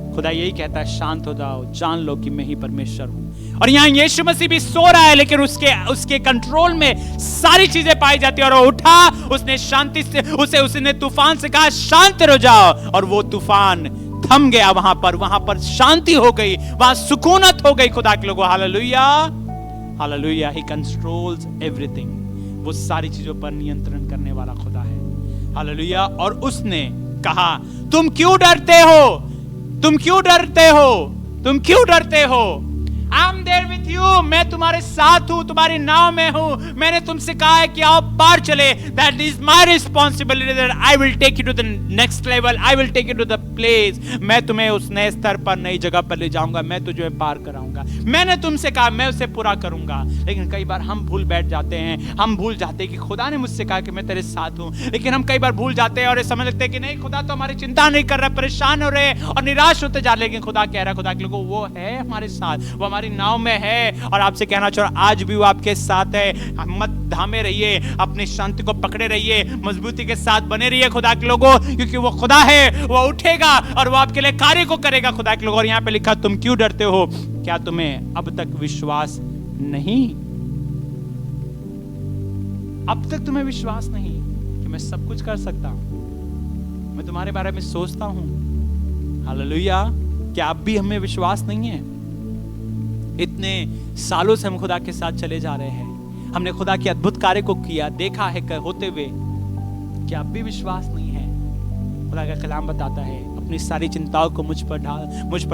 S3: खुदा यही कहता है, शांत हो जाओ, जान लो कि मैं ही परमेश्वर हूं। और यहां यीशु मसीह भी सो रहा है, लेकिन उसके कंट्रोल में सारी चीजें पाई जाती है। और वो उठा, उसने शांति से उसने तूफान से कहा, शांत हो जाओ, और वो तूफान थम गया। वहां पर शांति हो गई, वहां सुकूनत हो गई। खुदा के लोगों, हालेलुया, हालेलुया। ही कंट्रोल्स एवरीथिंग। वो सारी चीजों पर नियंत्रण करने वाला खुदा है। हालेलुया। और उसने कहा, तुम क्यों डरते हो? तुम क्यों डरते हो? तुम क्यों डरते हो? I am there with you. मैं तुम्हारे साथ हूं, तुम्हारी नाव में हूं। मैंने तुमसे कहा है कि आओ पार चले। That is my responsibility that I will take you to the next level. I will take you to the place. मैं तुम्हें उस नए स्तर पर, नई जगह पर ले जाऊंगा। मैं तुझे पार कराऊंगा। मैंने तुमसे कहा, मैं उसे पूरा करूंगा। लेकिन कई बार हम भूल बैठ जाते हैं। हम भूल जाते हैं कि खुदा ने मुझसे कहा कि मैं तेरे साथ हूं। लेकिन हम कई बार भूल जाते हैं और समझ लेते हैं कि नहीं, खुदा तो हमारी चिंता नहीं कर रहा, परेशान हो रहे और निराश होते जा रहे। लेकिन खुदा कह रहा है, खुदा के लोगों, वो है हमारे साथ, वो हमारी नाव में है। और आपसे कहना चाह रहा, आज भी वो आपके साथ है। मत धामे रहिए, अपनी शांति को पकड़े रहिए, मजबूती के साथ बने रहिए खुदा के लोगों, क्योंकि वो खुदा है। वो उठेगा और वो आपके लिए कार्य को करेगा खुदा के लोगों। और यहाँ पे लिखा, तुम क्यों डरते हो? क्या तुम्हें अब तक विश्वास नहीं? अब तक तुम्हें विश्वास नहीं कि मैं सब कुछ कर सकता हूं? मैं तुम्हारे बारे में सोचता हूं। हालेलुया। क्या अब भी हमें विश्वास नहीं है? इतने सालों से हम खुदा के साथ चले जा रहे हैं, हमने खुदा के अद्भुत कार्य को किया, देखा है होते हुए, क्या अब भी विश्वास नहीं है? खुदा का कलाम बताता है, अपनी सारी चिंताओं को मुझ पर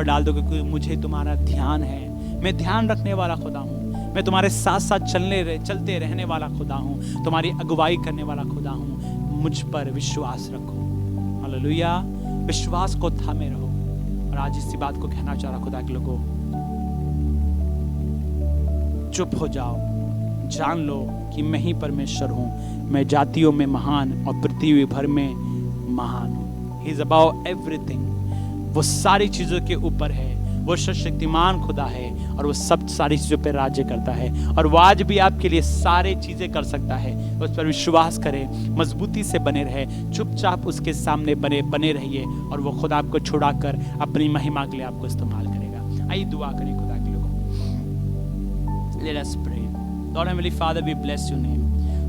S3: डाल दो, क्योंकि मुझे तुम्हारा ध्यान है। मैं ध्यान रखने वाला खुदा हूँ। मैं तुम्हारे साथ साथ चलते रहने वाला खुदा हूँ, तुम्हारी अगुवाई करने वाला खुदा हूँ। मुझ पर विश्वास रखो। हालेलुया। विश्वास को थामे रहो। और आज इसी बात को कहना चाह रहा खुदा के लोगों, चुप हो जाओ, जान लो कि मैं ही परमेश्वर हूं। मैं जातियों में महान और पृथ्वी भर में महान हूं। He is above everything. वो सारी चीजों के ऊपर है, वो सर्वशक्तिमान खुदा है और वो सब सारी चीजों पे राज्य करता है, और वो आज भी आपके लिए सारे चीजें कर सकता है। उस पर विश्वास करें, मजबूती से बने रहे, चुपचाप उसके सामने बने रहिए, और वो खुदा आपको छुड़ाकर अपनी महिमा के लिए आपको इस्तेमाल करेगा। आइए दुआ करें खुदा के लोगों। Let us pray. Lord Heavenly Father, we bless your name.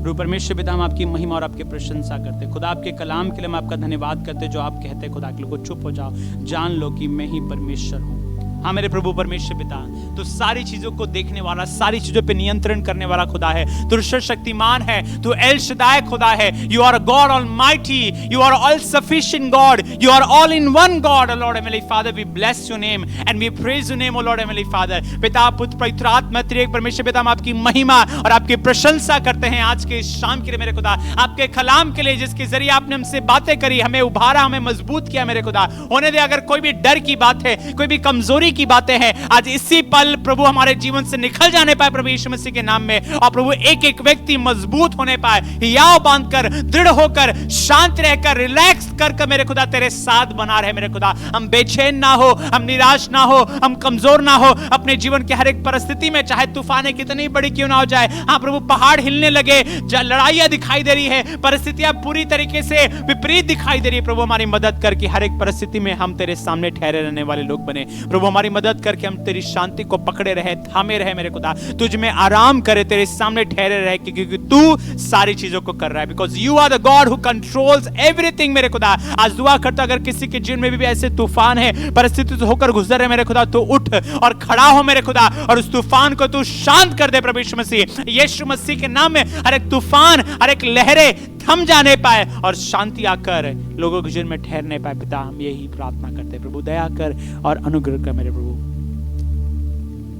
S3: प्रभु परमेश्वर पिता, हम आपकी महिमा और आपकी प्रशंसा करते हैं। खुदा आपके कलाम के लिए हम आपका धन्यवाद करते हैं, जो आप कहते हैं खुदा के लोगों, चुप हो जाओ, जान लो कि मैं ही परमेश्वर हूँ। हाँ मेरे प्रभु परमेश्वर पिता, तो सारी चीजों को देखने वाला, सारी चीजों पे नियंत्रण करने वाला खुदा है। तू सर्वशक्तिमान है, तू एल शदाय खुदा है। You are God almighty, you are all sufficient God, you are all in one God. Lord heavenly Father, we bless your name and we praise your name, O Lord heavenly Father. पिता, पुत्र, पवित्र आत्मा, त्रिएक परमेश्वर पिता, हम आपकी महिमा और आपकी प्रशंसा करते हैं आज के शाम के लिए मेरे खुदा, आपके कलाम के लिए जिसके जरिए आपने हमसे बातें करी, हमें उभारा, हमें मजबूत किया मेरे खुदा। होने दे अगर कोई भी डर की बात है, कोई भी कमजोरी की बातें हैं, आज इसी पल प्रभु हमारे जीवन से निकल जाने पाए प्रभु यीशु मसीह के नाम में, और प्रभु एक एक व्यक्ति मजबूत होने पाए, हियाव बांधकर, दृढ़ होकर, शांत रहकर, रिलैक्स कर मेरे खुदा तेरे साथ बना रहे मेरे खुदा। हम बेचैन ना हो, हम निराश ना हो, हम कमजोर ना हो अपने जीवन के हर एक परिस्थिति में, चाहे तूफानें कितनी बड़ी क्यों ना हो जाए। हाँ प्रभु, पहाड़ हिलने लगे, लड़ाइयां दिखाई दे रही है, परिस्थितियां पूरी तरीके से विपरीत दिखाई दे रही है, प्रभु हमारी मदद करके हर एक परिस्थिति में हम तेरे सामने ठहरे रहने वाले लोग बने। प्रभु हमारी मदद करके हम तेरी शांति को पकड़े रहे, थामे रहे मेरे खुदा, तुझ में आराम करे, तेरे सामने ठहरे रहे, क्योंकि तू सारी चीजों को कर रहा है, because you are the God who controls everything मेरे खुदा। आज दुआ करता, अगर किसी के जीवन में भी ऐसे तूफान है, परिस्थिति से होकर गुजर रहे मेरे खुदा, तो उठ और खड़ा हो मेरे खुदा, और उस तूफान को तू शांत कर दे प्रभु यीशु मसीह। यीशु मसीह के नाम में हर एक तूफान, हर एक लहरें थम जाने पाए और शांति आकर लोगों के जीवन में ठहरने पाए। पिता, हम यही प्रार्थना करते हैं प्रभु, दया कर और अनुग्रह कर मेरे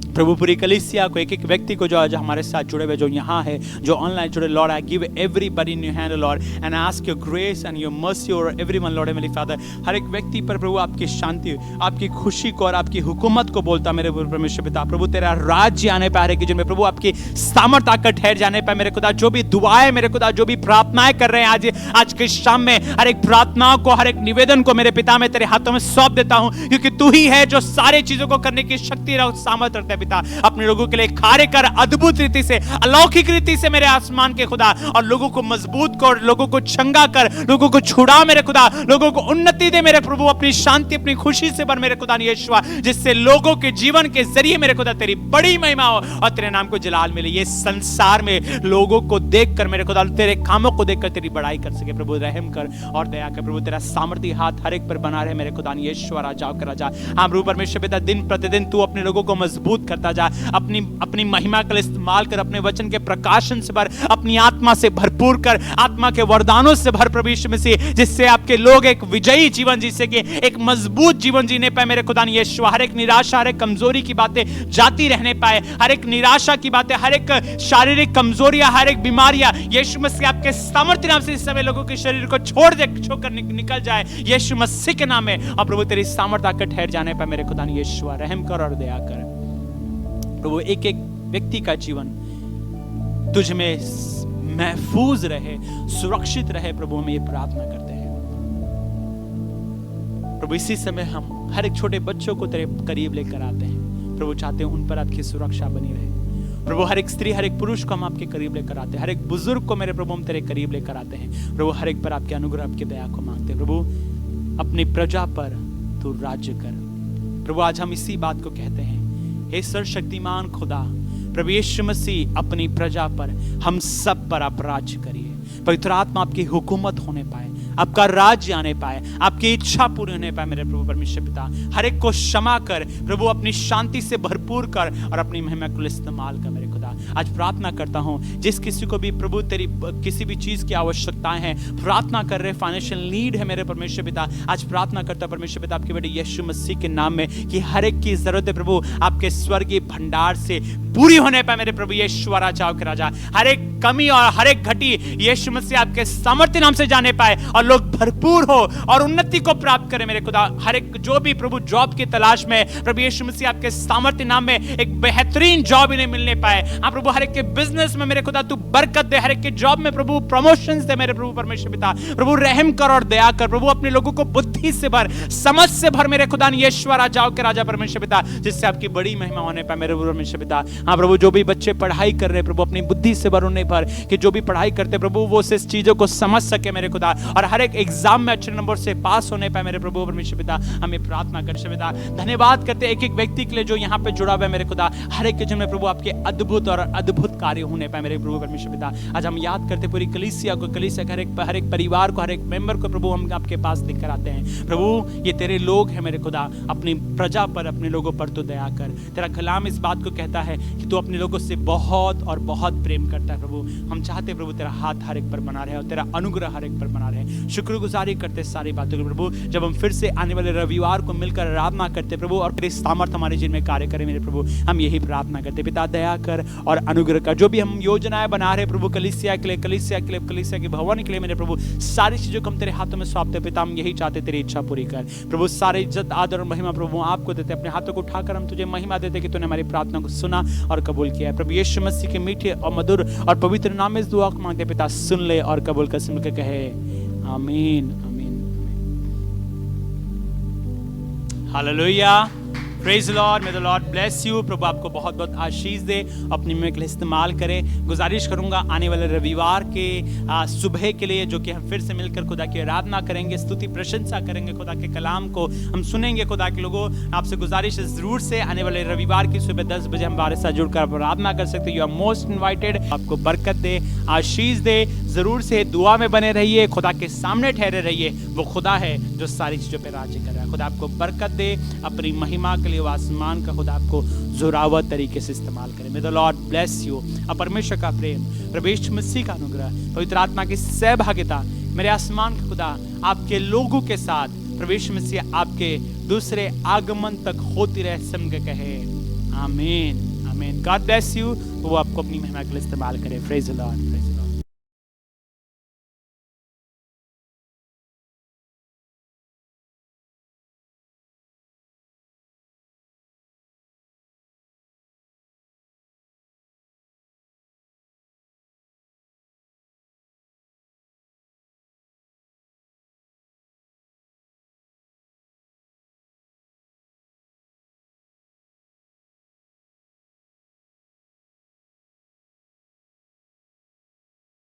S3: प्रभु पूरी कलीसिया को, एक एक व्यक्ति को जो आज हमारे साथ जुड़े हुए, जो यहाँ है, जो ऑनलाइन जुड़े, Lord I give everybody in your hand Lord, and I ask your grace and your mercy over everyone Lord heavenly Father. हर एक व्यक्ति पर प्रभु आपकी शांति, आपकी खुशी को और आपकी हुकूमत को बोलता मेरे परमेश्वर पिता। प्रभु तेरा राज्य आने पाए कि जिनमें प्रभु आपकी सामर्थ आकर ठहर जाने पाए मेरे खुदा। जो भी दुआएं मेरे खुदा, जो भी प्रार्थनाएं कर रहे हैं आज के शाम में, हर एक प्रार्थनाओं को, हर एक निवेदन को मेरे पिता मैं तेरे हाथों में सौंप देता हूं, क्योंकि तू ही है जो सारी चीजों को करने की शक्ति और सामर्थ रखता है। पिता, अपने लोगों के लिए कार्य कर अद्भुत रीति से, अलौकिक रीति से मेरे आसमान के खुदा, और लोगों को मजबूत कर, लोगों को चंगा कर, लोगों को छुड़ा मेरे खुदा, लोगों को उन्नति दे मेरे प्रभु, अपनी शांति, अपनी खुशी से भर मेरे खुदा यीशुआ, जिससे लोगों के जीवन के जरिए मेरे खुदा तेरी बड़ी महिमा हो और तेरे नाम को जलाल मिले। ये संसार में लोगों को देखकर मेरे खुदा, तेरे कामों को देखकर तेरी बड़ाई कर सके। प्रभु रहम कर और दया कर प्रभु, तेरा सामर्थी हाथ हर एक पर बना रहे मेरे खुदा यीशुआ, राजाओं का राजा। हाँ प्रभु परमेश्वर पिता, दिन प्रतिदिन तू अपने लोगों को मजबूत करता जा, अपनी महिमा का इस्तेमाल कर, अपने वचन के प्रकाशन से भर, अपनी आत्मा से भरपूर कर, आत्मा के वरदानों से भर प्रभु यीशु मसीह, जिससे आपके लोग एक विजयी जीवन जी सके, एक मजबूत जीवन जीने पाए मेरे खुदा यीशुआ। हर एक निराशा, हर एक कमजोरी की बातें जाती रहने पाए, हर एक निराशा की बातें, हर एक शारीरिक कमजोरियां, हर एक बीमारियां यीशु मसीह आपके सामर्थ्य नाम से इस समय लोगों के शरीर को छोड़कर निकल जाए यीशु मसीह के नाम में। और प्रभु तेरी सामर्थ्य आकर ठहर जाने पाए मेरे खुदा यीशुआ, रहम कर और दया कर प्रभु। एक एक व्यक्ति का जीवन तुझ में महफूज रहे, सुरक्षित रहे प्रभु, हम ये प्रार्थना करते हैं प्रभु। इसी समय हम हर एक छोटे बच्चों को तेरे करीब लेकर आते हैं प्रभु, चाहते हैं उन पर आपकी सुरक्षा बनी रहे प्रभु। हर एक स्त्री, हर एक पुरुष को हम आपके करीब लेकर आते हैं, हर एक बुजुर्ग को मेरे प्रभु हम तेरे करीब लेकर आते हैं प्रभु। हर एक पर आपके अनुग्रह, आपकी दया को मांगते हैं प्रभु। अपनी प्रजा पर तू राज्य कर प्रभु। आज हम इसी बात को कहते हैं, हे सर्वशक्तिमान खुदा प्रभु यीशु मसीह, अपनी प्रजा पर, हम सब पर आप राज्य करिए। पवित्र आत्मा आपकी हुकूमत होने पाए, आपका राज्य आने पाए, आपकी इच्छा पूरी होने पाए मेरे प्रभु परमेश्वर पिता। हर एक को क्षमा कर प्रभु, अपनी शांति से भरपूर कर और अपनी महिमा को इस्तेमाल कर मेरे खुदा। आज प्रार्थना करता हूँ, जिस किसी को भी प्रभु तेरी किसी भी चीज की आवश्यकताएं हैं, प्रार्थना कर रहे, फाइनेंशियल नीड है मेरे परमेश्वर पिता, आज प्रार्थना करता परमेश्वर पिता आपके बेटे यीशु मसीह के नाम में कि हर एक की जरूरत है प्रभु आपके स्वर्गीय भंडार से पूरी होने पाए मेरे प्रभु यीशु राजाओं के राजा। हर एक कमी और हर एक घटी यीशु मसीह आपके सामर्थ्य नाम से जाने पाए और लोग भरपूर हो और उन्नति को प्राप्त करें मेरे खुदा। हर एक जो भी प्रभु जॉब की तलाश में प्रभु यीशु मसीह आपके सामर्थ्य नाम में एक बेहतरीन जॉब इन्हें मिलने पाए। हाँ प्रभु, हर एक के बिजनेस में मेरे खुदा तू बरकत दे, हर एक के जॉब में प्रभु प्रमोशंस दे मेरे प्रभु परमेश्वर पिता। प्रभु रहम कर और दया कर प्रभु, अपने लोगों को बुद्धि से भर, समझ से भर मेरे खुदा यीशु राजाओं के राजा परमेश्वर पिता, जिससे आपकी बड़ी महिमा होने पाए मेरे प्रभु परमेश्वर पिता। हाँ प्रभु, जो भी बच्चे पढ़ाई कर रहे प्रभु, अपनी बुद्धि से भर उन्हें भर, कि जो भी पढ़ाई करते प्रभु वो इस चीजों को समझ सके मेरे खुदा, और हर एक एग्जाम में अच्छे नंबर से पास होने पाए मेरे प्रभु परमेश्वर पिता। हमें प्रार्थना कर पिता, धन्यवाद करते एक एक व्यक्ति के लिए जो यहाँ पे जुड़ा हुआ है मेरे खुदा, हर एक के जीवन में प्रभु आपके अद्भुत और अद्भुत कार्य होने पाए मेरे प्रभु परमेश्वर पिता। आज हम याद करते पूरी कलीसिया को, कलीसिया हर एक परिवार को, हर एक मेंबर को प्रभु हम आपके पास लेकर आते हैं। प्रभु ये तेरे लोग हैं मेरे खुदा, अपनी प्रजा पर, अपने लोगों पर तो दया कर। तेरा कलाम इस बात को कहता है कि तू अपने लोगों से बहुत और बहुत प्रेम करता है प्रभु। हम चाहते प्रभु तेरा हाथ हर एक पर बना रहे और तेरा अनुग्रह हर एक पर बना रहे। शुक्रगुजारी करते सारी बातों की प्रभु, जब हम फिर से आने वाले रविवार को मिलकर आराधना करते प्रभु, और तेरी सामर्थ हमारे जीवन में कार्य करे मेरे प्रभु, हम यही प्रार्थना करते। पिता दया कर और अनुग्रह कर, जो भी हम योजनाएं बना रहे प्रभु कलीसिया के लिए, कलीसिया के लिए, कलीसिया के भवन के लिए मेरे प्रभु, सारी चीजों को हम तेरे हाथों में सौंपते पिता। हम यही चाहते तेरी इच्छा पूरी कर प्रभु। सारे इज्जत आदर और महिमा प्रभु आपको देते, अपने हाथों को उठाकर हम तुझे महिमा देते कि तूने हमारी प्रार्थना को सुना और कबूल किया है प्रभु। यीशु मसीह के मीठे और मधुर और पवित्र नाम में इस दुआ को मांगते पिता, सुन ले और कबूल कर, सुन के कहे amen amen. Hallelujah, praise Lord, may the Lord bless you. प्रभु आपको बहुत बहुत आशीष दे, अपनी में के लिए इस्तेमाल करें। गुजारिश करूंगा आने वाले रविवार के सुबह के लिए, जो कि हम फिर से मिलकर खुदा की आराधना करेंगे, स्तुति प्रशंसा करेंगे, खुदा के कलाम को हम सुनेंगे। खुदा के लोगों, आपसे गुजारिश है जरूर से आने वाले रविवार की सुबह 10 बजे हमारे साथ जुड़कर आराधना कर सकते। You are most invited. आपको बरकत दे, आशीष दे। जरूर से दुआ में बने रहिए, खुदा के सामने ठहरे रहिए। वो खुदा है जो सारी चीजों पर राज्य कर रहा है। खुदा आपको बरकत दे, अपनी महिमा के लिए आसमान का खुदा आपको जोरावर तरीके से इस्तेमाल करें। मे द लॉर्ड ब्लेस यू। अब परमेश्वर का प्रेम, प्रभु यीशु मसीह का अनुग्रह, पवित्र आत्मा की सहभागिता, मेरे आसमान का खुदा आपके लोगों के साथ, प्रभु यीशु मसीह आपके दूसरे आगमन तक होती रहे। सम के कहे आमीन आमीन। God bless you. वो आपको अपनी महिमा के लिए इस्तेमाल करे। Praise the Lord.